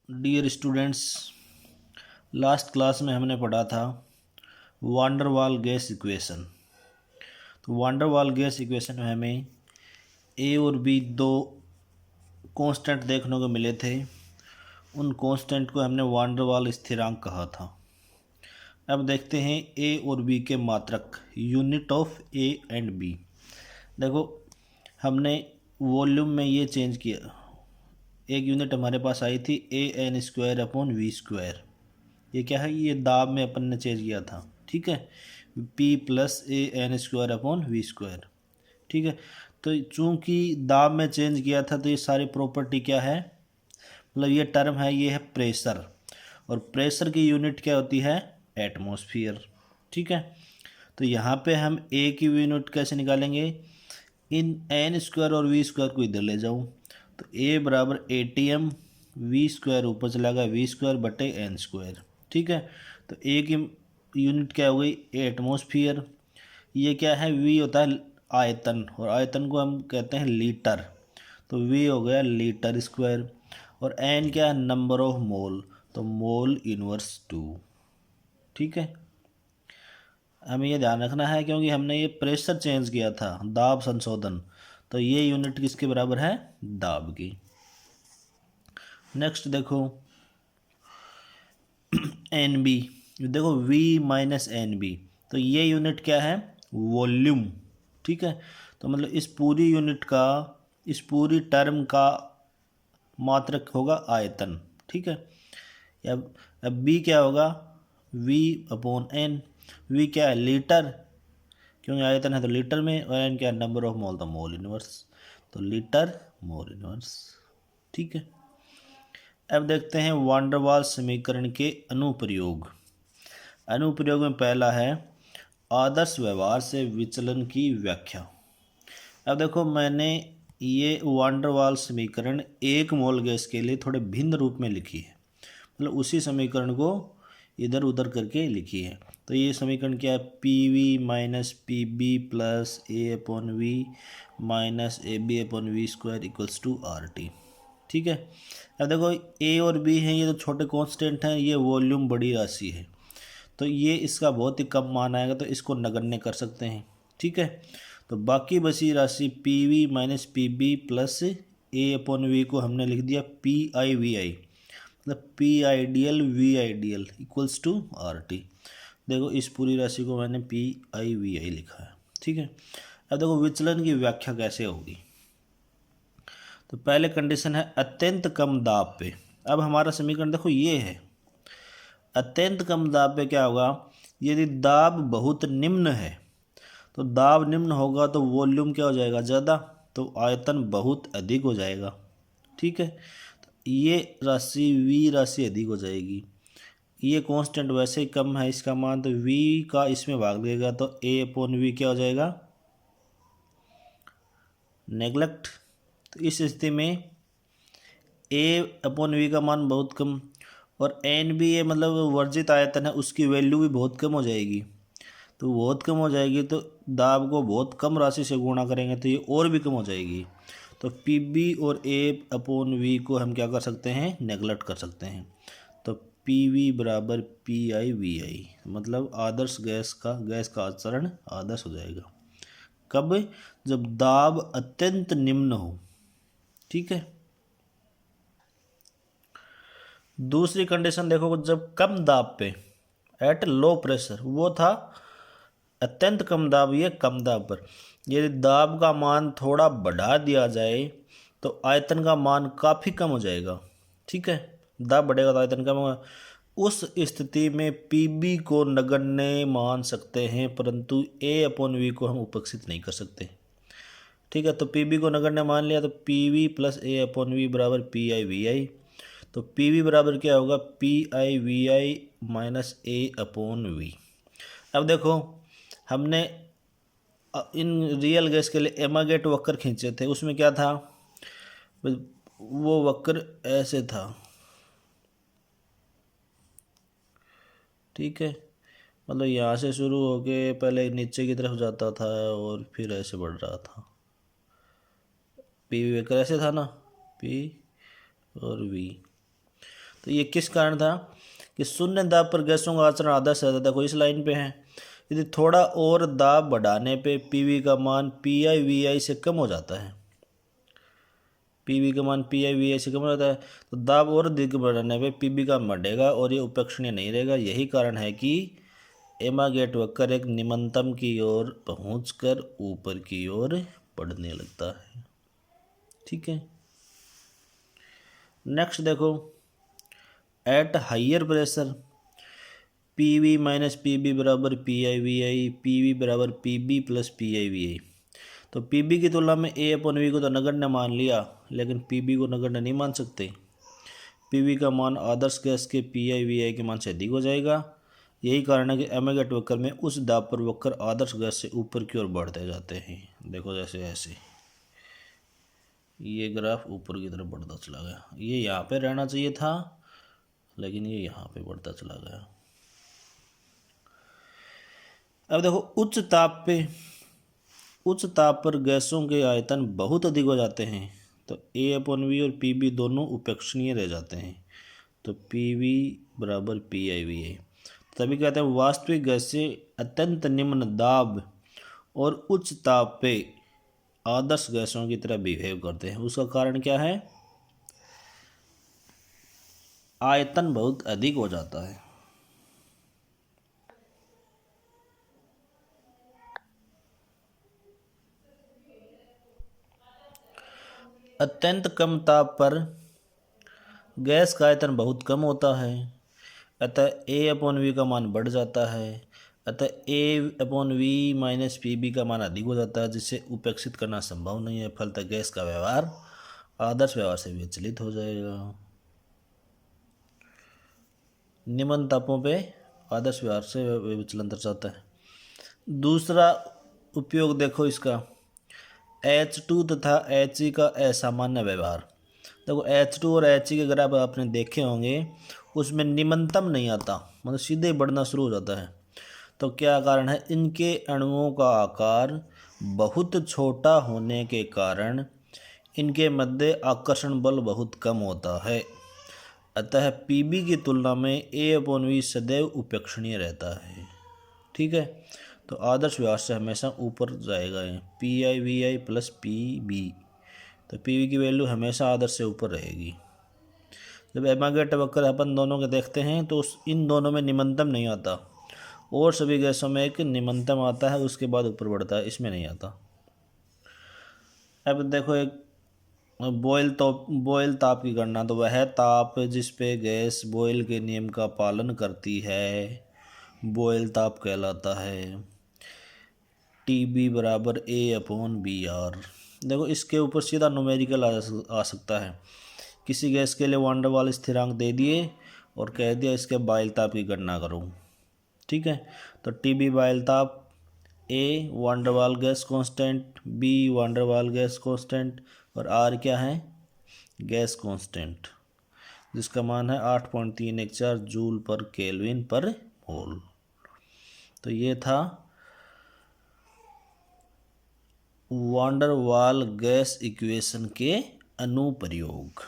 Dear students, last class में हमने पढ़ा था वांडर वाल गैस इक्वेशन। तो वांडर वाल गैस इक्वेशन में हमें ए और बी दो कांस्टेंट देखने को मिले थे। उन कांस्टेंट को हमने वांडर वाल स्थिरांक कहा था। अब देखते हैं ए और बी के मात्रक, unit of A and B. देखो, हमने वॉल्यूम में ये चेंज किया। एक यूनिट हमारे पास आई थी an²/v²। ये क्या है? ये दाब में अपन ने चेंज किया था। ठीक है, p+an²/v²। ठीक है, तो चूंकि दाब में चेंज किया था तो ये सारी प्रॉपर्टी क्या है, मतलब ये टर्म है, ये है प्रेशर। और प्रेशर की यूनिट क्या होती है? एटमॉस्फेयर। ठीक है, तो यहाँ पे हम ए की यूनिट कैसे निकालेंगे? इन n² और v² को इधर ले जाऊँ तो a बराबर ATM, v² ऊपर चला गया v²/n²। ठीक है, तो a की यूनिट क्या हो गई? एटमॉस्फेयर। ये क्या है? v होता है आयतन, और आयतन को हम कहते हैं लीटर। तो v हो गया लीटर स्क्वायर। और n क्या है? नंबर ऑफ मोल, तो मोल इनवर्स 2। ठीक है, हमें ये ध्यान रखना है क्योंकि हमने ये प्रेशर चेंज किया था, दाब संशोधन। तो ये यूनिट किसके बराबर है? दाब की। नेक्स्ट देखो एन बी। देखो V-NB, तो ये यूनिट क्या है? वॉल्यूम। ठीक है, तो मतलब इस पूरी यूनिट का, इस पूरी टर्म का मात्रक होगा आयतन। ठीक है, अब बी क्या होगा? V/N। वी क्या है? लीटर, क्योंकि आयतन है तो लीटर में, और एन क्या है? नंबर ऑफ मोल, तो मोल इनवर्स। तो लीटर मोल इनवर्स। ठीक है, अब देखते हैं वांडर वाल समीकरण के अनुप्रयोग। अनुप्रयोग में पहला है आदर्श व्यवहार से विचलन की व्याख्या। अब देखो, मैंने ये वांडर वाल समीकरण एक मोल गैस के लिए थोड़े भिन्न रूप में लिखी है, मतलब उसी समीकरण को इधर उधर करके लिखी है। तो ये समीकरण क्या है? PV-PB+AB/V-AB/V² ठीक है, अब देखो ए और बी हैं, ये तो छोटे कांस्टेंट हैं, ये वॉल्यूम बड़ी राशि है, तो ये इसका बहुत ही कम मान आएगा, तो इसको नगण्य कर सकते हैं। ठीक है, तो बाकी बची राशि PV-PB+A/V को हमने लिख दिया PI/VI, मतलब P ideal equals to RT। देखो, इस पूरी राशि को मैंने PI/VI लिखा है। ठीक है, अब देखो विचलन की व्याख्या कैसे होगी। तो पहले कंडीशन है अत्यंत कम दाब पे। अब हमारा समीकरण देखो ये है, अत्यंत कम दाब पे क्या होगा? यदि दाब बहुत निम्न है, तो दाब निम्न होगा तो वॉल्यूम क्या हो जाएगा? ज़्यादा, तो आयतन बहुत अधिक हो जाएगा। ठीक है, तो ये राशि V राशि अधिक हो जाएगी। ये कांस्टेंट वैसे ही कम है इसका मान, तो V का इसमें भाग देगा तो A/V क्या हो जाएगा? नेगलेक्ट। तो इस स्थिति में A/V का मान बहुत कम, और NB मतलब वर्जित आयतन है, उसकी वैल्यू भी बहुत कम हो जाएगी। तो बहुत कम हो जाएगी तो दाब को बहुत कम राशि से गुणा करेंगे तो ये और भी कम हो जाएगी। तो PB और A/V को हम क्या कर सकते हैं? नेगलेक्ट कर सकते हैं। तो PV बराबर PI/VI, मतलब आदर्श गैस का आचरण आदर्श हो जाएगा। कब? जब दाब अत्यंत निम्न हो। ठीक है, दूसरी कंडीशन देखो, जब कम दाब पे, एट लो प्रेशर, वो था अत्यंत कम दाब, ये कम दाब पर। यदि दाब का मान थोड़ा बढ़ा दिया जाए तो आयतन का मान काफ़ी कम हो जाएगा। ठीक है, दाब बढ़ेगा तो आयतन कम होगा। उस स्थिति में PB को नगण्य मान सकते हैं, परंतु A/V को हम उपेक्षित नहीं कर सकते। ठीक है, तो PB को नगण्य मान लिया तो PV+A/V बराबर PI/VI। तो PV बराबर क्या होगा? PI/VI minus A/V। अब देखो, हमने इन रियल गैस के लिए एमागेट वक्र खींचे थे, उसमें क्या था? वो वक्र ऐसे था। ठीक है, मतलब यहाँ से शुरू होके पहले नीचे की तरफ जाता था और फिर ऐसे बढ़ रहा था। PV वक्र ऐसे था ना, P और V। तो ये किस कारण था कि शून्य दाब पर गैसों का आचरण आदर्श रहता था। देखो इस लाइन पे है, यदि थोड़ा और दाब बढ़ाने पे पीवी का मान पीआई वीआई से कम हो जाता है, पीवी का मान पीआई वीआई से कम हो जाता है, तो दाब और अधिक बढ़ाने पे पीबी का बढ़ेगा और ये उपेक्षणीय नहीं रहेगा। यही कारण है कि एमागेट वक्र एक निम्नतम की ओर पहुंचकर ऊपर की ओर बढ़ने लगता है। ठीक है, नेक्स्ट देखो, at higher pressure P V minus P B बराबर P I V I, P V बराबर P B plus P I V I. तो पी बी की तुलना में ए अपन वी को तो नगण्य मान लिया, लेकिन पी बी को नगण्य नहीं मान सकते। पी वी का मान आदर्श गैस के पी आई वी आई के मान से अधिक हो जाएगा। यही कारण है कि एमागेट वक्र में उस दाब पर वक्र आदर्श गैस से ऊपर की ओर बढ़ते जाते हैं। देखो जैसे ऐसे ये ग्राफ ऊपर की तरफ बढ़ता चला गया, ये यहाँ पे रहना चाहिए था लेकिन ये यहाँ पे बढ़ता चला गया। अब देखो उच्च ताप पर गैसों के आयतन बहुत अधिक हो जाते हैं, तो ए अपॉन वी और पी बी दोनों उपेक्षणीय रह जाते हैं। तो पी वी बराबर पी आई वी आई। तभी कहते हैं वास्तविक गैसें अत्यंत निम्न दाब और उच्च ताप पे आदर्श गैसों की तरह बिहेव करते हैं। उसका कारण क्या है? आयतन बहुत अधिक हो जाता है। अत्यंत कम ताप पर गैस का आयतन बहुत कम होता है, अतः ए अपॉन वी का मान बढ़ जाता है। अतः A upon V minus P B का मान अधिक हो जाता है, जिससे उपेक्षित करना संभव नहीं है। फलतः गैस का व्यवहार आदर्श व्यवहार से विचलित हो जाएगा। निम्न तापों पे आदर्श व्यवहार से विचलन दर्शाता है। दूसरा उपयोग देखो इसका, H2 तथा He का असामान्य व्यवहार। देखो H2 और He के ग्राफ आपने देखे होंगे, उसमें निम्नतम नहीं आता, मतलब सीधे बढ़ना शुरू हो जाता है। तो क्या कारण है? इनके अणुओं का आकार बहुत छोटा होने के कारण इनके मध्य आकर्षण बल बहुत कम होता है। अतः Pb की तुलना में A अपॉन वी सदैव उपेक्षणीय रहता है। ठीक है, तो आदर्श व्यवहार से हमेशा ऊपर जाएगा ये P I V I plus P B. तो पी वी की वैल्यू हमेशा आदर्श से ऊपर रहेगी। जब एमागेट वक्र अपन दोनों के देखते हैं तो इन दोनों में निम्नतम नहीं आता, और सभी गैसों में एक निम्नतम आता है, उसके बाद ऊपर बढ़ता है, इसमें नहीं आता। अब देखो एक बॉयल ताप की गणना, तो वह ताप जिस पे गैस बॉयल के नियम का पालन करती है बॉयल ताप कहलाता है। टी बी बराबर ए अपॉन बी आर। देखो इसके ऊपर सीधा न्यूमेरिकल आ सकता है। किसी गैस के लिए वान डेर वाल स्थिरांक दे दिए और कह दिया इसके बॉयल ताप की गणना करो। ठीक है, तो टी बी बॉयल ताप, A van der Waals gas constant, B van der Waals gas constant और आर क्या है? गैस कांस्टेंट, जिसका मान है 8.314 जूल पर केल्विन पर मोल। तो ये था वान डेर वाल गैस इक्वेशन के अनुप्रयोग।